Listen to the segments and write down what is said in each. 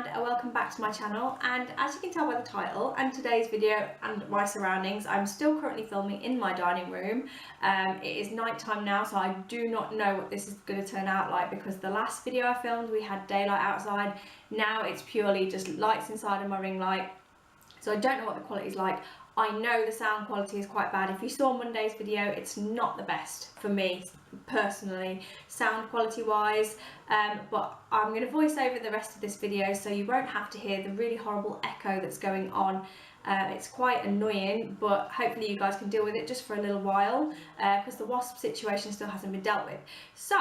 and welcome back to my channel. And as you can tell by the title and today's video and my surroundings, I'm still currently filming in my dining room. It is night time now, so I do not know what this is going to turn out like, because the last video I filmed we had daylight outside. Now it's purely just lights inside of my ring light, so I don't know what the quality is like. I know the sound quality is quite bad. If you saw Monday's video, it's not the best for me personally, sound quality wise, but I'm going to voice over the rest of this video so you won't have to hear the really horrible echo that's going on. It's quite annoying, but hopefully you guys can deal with it just for a little while, because the wasp situation still hasn't been dealt with. So,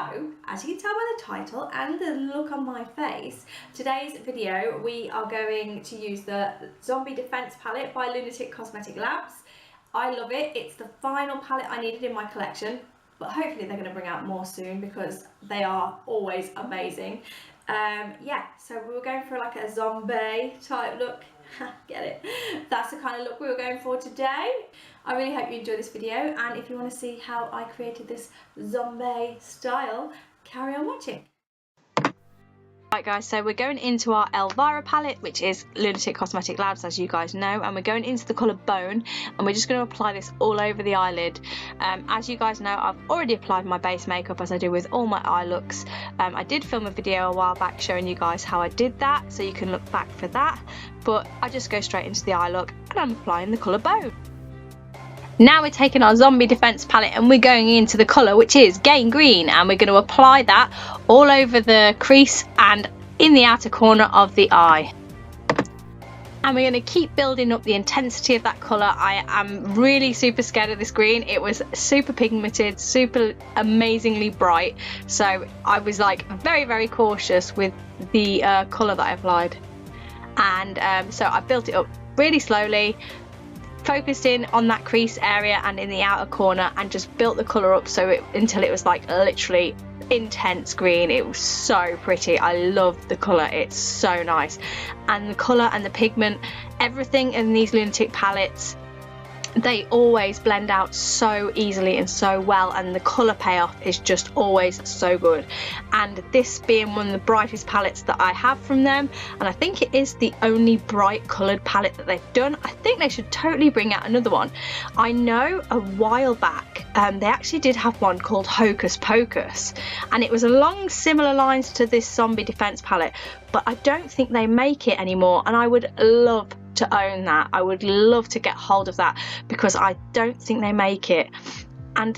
as you can tell by the title and the look on my face, today's video we are going to use the Zombie Defense palette by Lunatick Cosmetic Labs. I love it. It's the final palette I needed in my collection, but hopefully they're going to bring out more soon because they are always amazing. Yeah, so we were going for like a Zombae type look. Get it? That's the kind of look we were going for today. I really hope you enjoy this video, and if you want to see how I created this Zombae style, carry on watching. Right guys, so we're going into our Elvira palette, which is Lunatick Cosmetic Labs, as you guys know, and we're going into the colour Bone, and we're just going to apply this all over the eyelid. As you guys know, I've already applied my base makeup as I do with all my eye looks. I did film a video a while back showing you guys how I did that, so you can look back for that, but I just go straight into the eye look and I'm applying the colour Bone. Now we're taking our Zombie Defense palette and we're going into the colour, which is Gain Green, and we're going to apply that all over the crease and in the outer corner of the eye. And we're going to keep building up the intensity of that colour. I am really super scared of this green. It was super pigmented, super amazingly bright, so I was like very cautious with the colour that I applied. And so I built it up really slowly, focused in on that crease area and in the outer corner, and just built the colour up until it was like literally intense green. It was so pretty. I love the colour, it's so nice. And the colour and the pigment, everything in these Lunatick palettes, they always blend out so easily and so well, and the colour payoff is just always so good. And this being one of the brightest palettes that I have from them, and I think it is the only bright coloured palette that they've done, I think they should totally bring out another one. I know a while back they actually did have one called Hocus Pocus, and it was along similar lines to this Zombie Defense palette, but I don't think they make it anymore, and I would love to own that. I would love to get hold of that, because I don't think they make it. And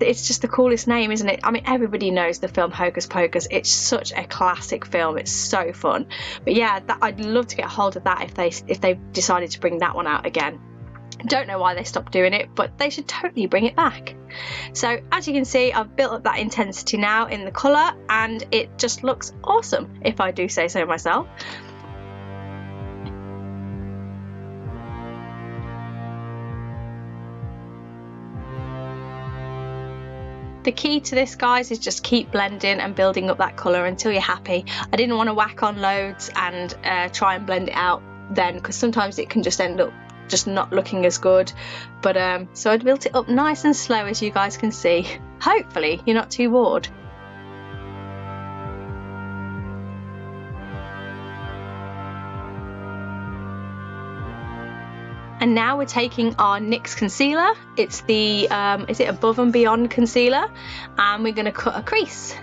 it's just the coolest name, isn't it? I mean, everybody knows the film Hocus Pocus. It's such a classic film. It's so fun. But yeah, I'd love to get hold of that if they decided to bring that one out again. Don't know why they stopped doing it, but they should totally bring it back. So as you can see, I've built up that intensity now in the colour, and it just looks awesome, if I do say so myself. The key to this, guys, is just keep blending and building up that colour until you're happy. I didn't want to whack on loads and try and blend it out then, because sometimes it can just end up just not looking as good. But so I built it up nice and slow, as you guys can see. Hopefully you're not too bored. And now we're taking our NYX concealer. It's the is it Above and Beyond concealer, and we're going to cut a crease.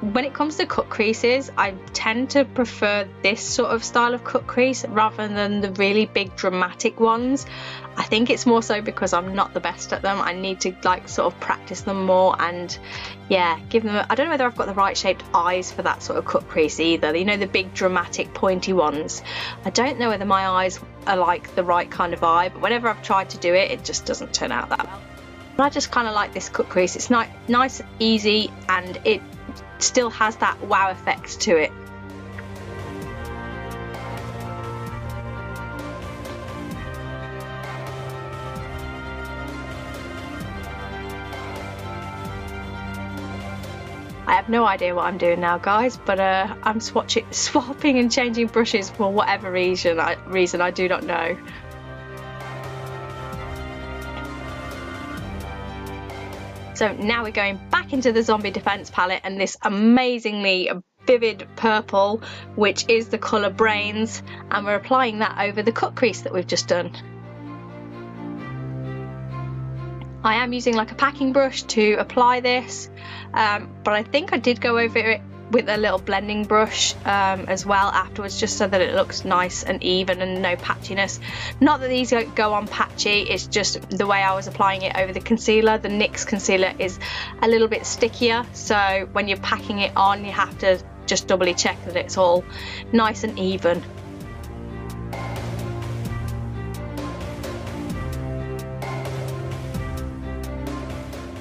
When it comes to cut creases, I tend to prefer this sort of style of cut crease rather than the really big dramatic ones. I think it's more so because I'm not the best at them. I need to like sort of practice them more, and yeah, give them I don't know whether I've got the right shaped eyes for that sort of cut crease either. You know, the big dramatic pointy ones. I don't know whether my eyes are like the right kind of eye, but whenever I've tried to do it, it just doesn't turn out that well. But I just kind of like this cut crease. It's nice, easy, and it still has that wow effect to it. I have no idea what I'm doing now, guys, but I'm swapping and changing brushes for whatever reason I do not know. So now we're going back into the Zombie Defense palette and this amazingly vivid purple, which is the colour Brains, and we're applying that over the cut crease that we've just done. I am using like a packing brush to apply this, but I think I did go over it with a little blending brush as well afterwards, just so that it looks nice and even and no patchiness. Not that these go on patchy, it's just the way I was applying it over the concealer. The NYX concealer is a little bit stickier, so when you're packing it on you have to just doubly check that it's all nice and even.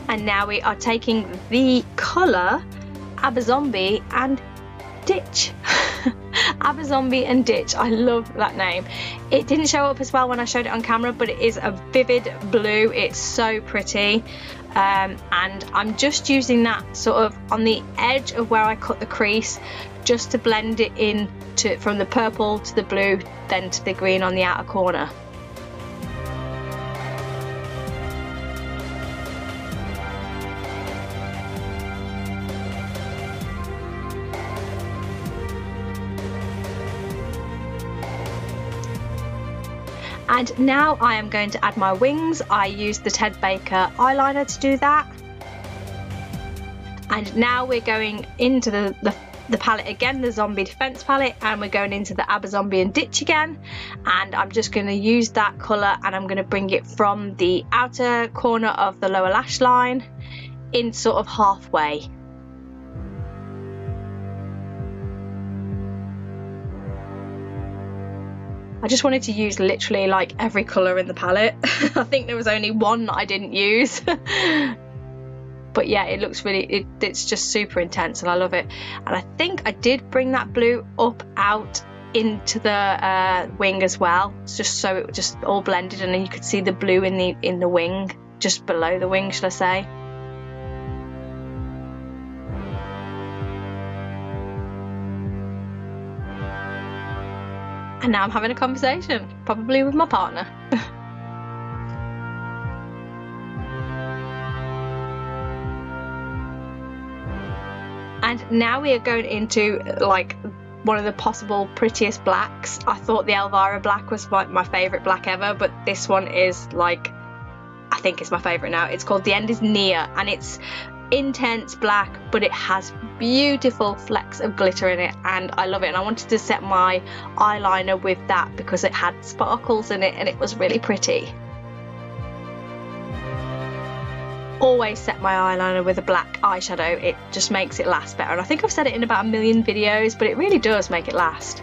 And now we are taking the colour Zombae and Ditch. Zombae and Ditch, I love that name. It didn't show up as well when I showed it on camera, but it is a vivid blue. It's so pretty, and I'm just using that sort of on the edge of where I cut the crease, just to blend it in from the purple to the blue, then to the green on the outer corner. And now I am going to add my wings. I used the Ted Baker eyeliner to do that. And now we're going into the palette again, the Zombie Defense palette, and we're going into the Zombae and Ditch again. And I'm just going to use that colour, and I'm going to bring it from the outer corner of the lower lash line in sort of halfway. I just wanted to use literally like every colour in the palette. I think there was only one that I didn't use. But yeah, it looks really, it's just super intense and I love it. And I think I did bring that blue up out into the wing as well, just so it just all blended, and then you could see the blue in the wing, just below the wing, should I say. And now I'm having a conversation, probably with my partner. And now we are going into like one of the possible prettiest blacks. I thought the Elvira black was my favourite black ever, but this one is like, I think it's my favourite now. It's called The End Is Near, and it's intense black, but it has beautiful flecks of glitter in it, and I love it. And I wanted to set my eyeliner with that because it had sparkles in it and it was really pretty. Always set my eyeliner with a black eyeshadow, it just makes it last better, and I think I've said it in about a million videos, but it really does make it last.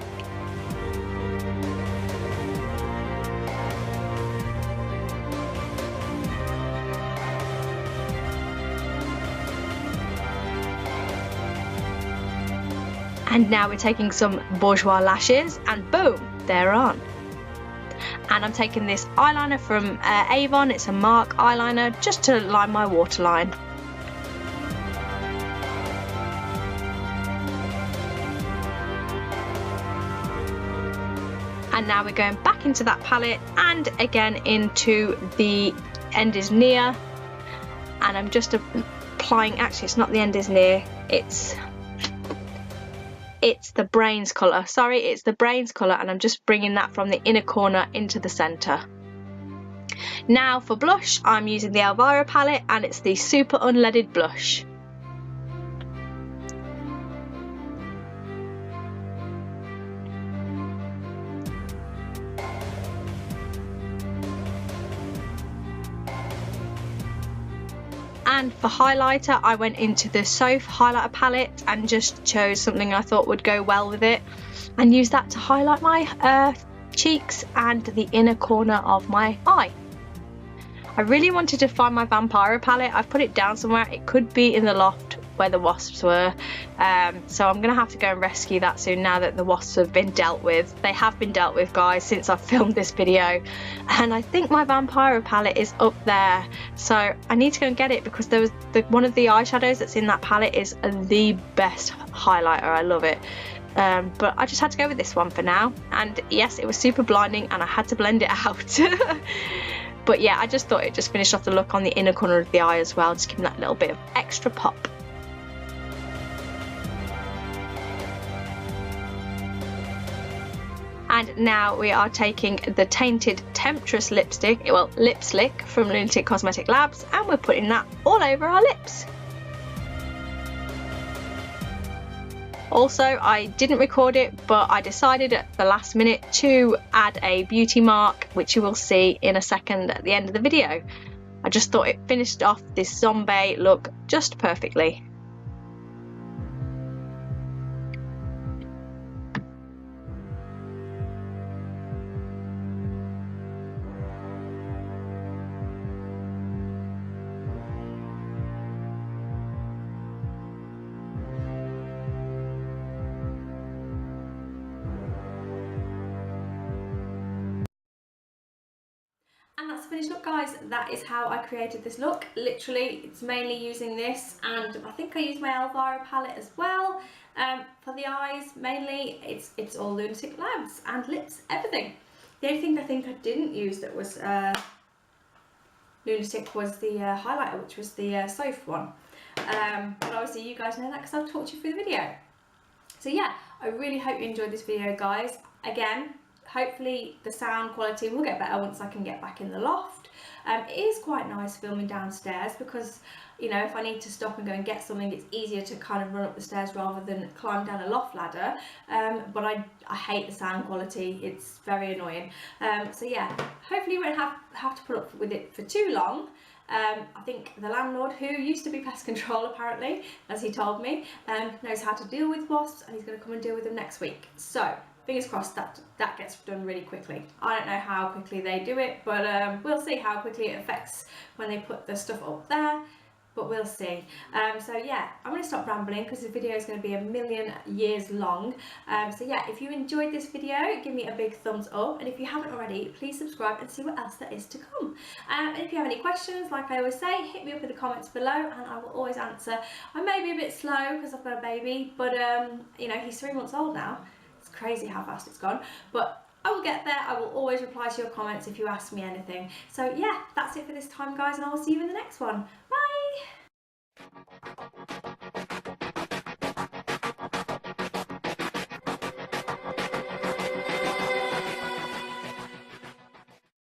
And now we're taking some Bourjois lashes, and boom, they're on. And I'm taking this eyeliner from Avon, it's a Mark eyeliner, just to line my waterline. And now we're going back into that palette and again into The End Is Near. And I'm just applying, actually it's not The End Is Near, it's the Brains colour. Sorry, it's the Brains colour, and I'm just bringing that from the inner corner into the centre. Now for blush, I'm using the Elvira palette, and it's the Super Unleaded Blush. And for highlighter, I went into the Soph highlighter palette and just chose something I thought would go well with it, and used that to highlight my cheeks and the inner corner of my eye. I really wanted to find my Vampiro palette. I've put it down somewhere. It could be in the loft where the wasps were, so I'm gonna have to go and rescue that soon now that the wasps have been dealt with. They have been dealt with, guys, since I've filmed this video, and I think my Vampiro palette is up there, so I need to go and get it, because there was one of the eyeshadows that's in that palette is the best highlighter. I love it. But I just had to go with this one for now, and yes, it was super blinding and I had to blend it out. But yeah, I just thought it just finished off the look on the inner corner of the eye as well, just giving that little bit of extra pop. And now we are taking the Tainted Temptress lipstick, well, Lipslick from Lunatick Cosmetic Labs, and we're putting that all over our lips. Also, I didn't record it, but I decided at the last minute to add a beauty mark, which you will see in a second at the end of the video. I just thought it finished off this Zombae look just perfectly. And that's the finished look, guys. That is how I created this look. Literally, it's mainly using this, and I think I used my Elvira palette as well. For the eyes, mainly, it's all Lunatick Labs, and lips, everything. The only thing I think I didn't use that was Lunatick was the highlighter, which was the Soph one. But obviously you guys know that because I've talked you through the video. So yeah, I really hope you enjoyed this video, guys. Again, hopefully the sound quality will get better once I can get back in the loft. It is quite nice filming downstairs because, you know, if I need to stop and go and get something, it's easier to kind of run up the stairs rather than climb down a loft ladder. But I hate the sound quality, it's very annoying. So yeah, hopefully you won't have to put up with it for too long. I think the landlord, who used to be pest control apparently, as he told me, knows how to deal with wasps, and he's going to come and deal with them next week. So fingers crossed that gets done really quickly. I don't know how quickly they do it, but we'll see how quickly it affects when they put the stuff up there. But we'll see. So yeah, I'm going to stop rambling because the video is going to be a million years long. So yeah, if you enjoyed this video, give me a big thumbs up, and if you haven't already, please subscribe and see what else there is to come. And if you have any questions, like I always say, hit me up in the comments below and I will always answer. I may be a bit slow because I've got a baby, but you know, he's 3 months old now. It's crazy how fast it's gone, but I will get there. I will always reply to your comments if you ask me anything. So yeah, that's it for this time, guys, and I will see you in the next one.